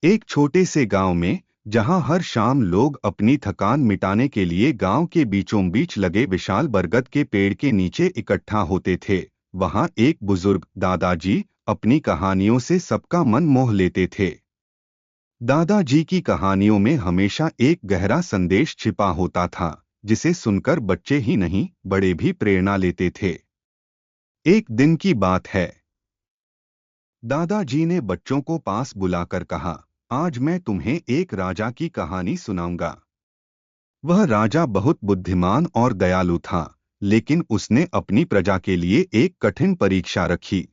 एक छोटे से गांव में, जहां हर शाम लोग अपनी थकान मिटाने के लिए गांव के बीचों बीच लगे विशाल बरगद के पेड़ के नीचे इकट्ठा होते थे, वहां एक बुजुर्ग दादाजी अपनी कहानियों से सबका मन मोह लेते थे। दादाजी की कहानियों में हमेशा एक गहरा संदेश छिपा होता था, जिसे सुनकर बच्चे ही नहीं, बड़े भी प्रेरणा लेते थे। एक दिन की बात है। दादाजी ने बच्चों को पास बुलाकर कहा, आज मैं तुम्हें एक राजा की कहानी सुनाऊंगा। वह राजा बहुत बुद्धिमान और दयालु था, लेकिन उसने अपनी प्रजा के लिए एक कठिन परीक्षा रखी।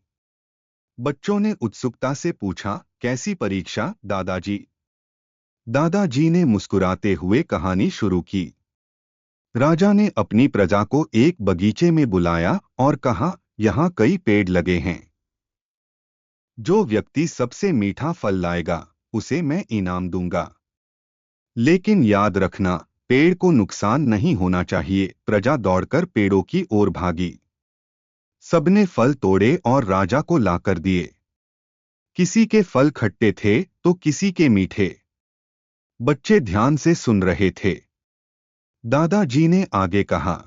बच्चों ने उत्सुकता से पूछा, कैसी परीक्षा दादाजी? दादाजी ने मुस्कुराते हुए कहानी शुरू की। राजा ने अपनी प्रजा को एक बगीचे में बुलाया और कहा, यहाँ कई पेड़ लगे हैं। जो व्यक्ति सबसे मीठा फल लाएगा, उसे मैं इनाम दूंगा। लेकिन याद रखना, पेड़ को नुकसान नहीं होना चाहिए। प्रजा दौड़कर पेड़ों की ओर भागी। सबने फल तोड़े और राजा को लाकर दिए। किसी के फल खट्टे थे तो किसी के मीठे। बच्चे ध्यान से सुन रहे थे। दादाजी ने आगे कहा,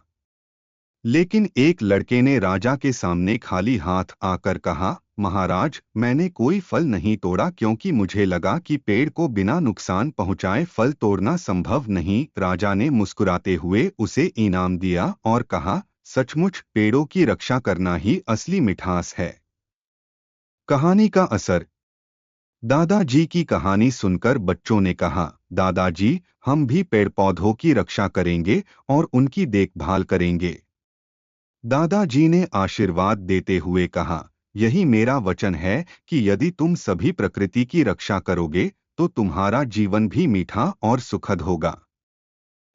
लेकिन एक लड़के ने राजा के सामने खाली हाथ आकर कहा, महाराज, मैंने कोई फल नहीं तोड़ा क्योंकि मुझे लगा कि पेड़ को बिना नुकसान पहुंचाए फल तोड़ना संभव नहीं। राजा ने मुस्कुराते हुए उसे इनाम दिया और कहा, सचमुच पेड़ों की रक्षा करना ही असली मिठास है। कहानी का असर। दादाजी की कहानी सुनकर बच्चों ने कहा, दादाजी, हम भी पेड़ पौधों की रक्षा करेंगे और उनकी देखभाल करेंगे। दादाजी ने आशीर्वाद देते हुए कहा, यही मेरा वचन है कि यदि तुम सभी प्रकृति की रक्षा करोगे तो तुम्हारा जीवन भी मीठा और सुखद होगा।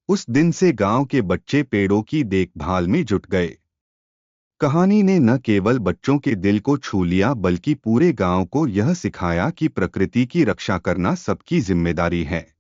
उस दिन से गांव के बच्चे पेड़ों की देखभाल में जुट गए। कहानी ने न केवल बच्चों के दिल को छू लिया बल्कि पूरे गांव को यह सिखाया कि प्रकृति की रक्षा करना सबकी जिम्मेदारी है।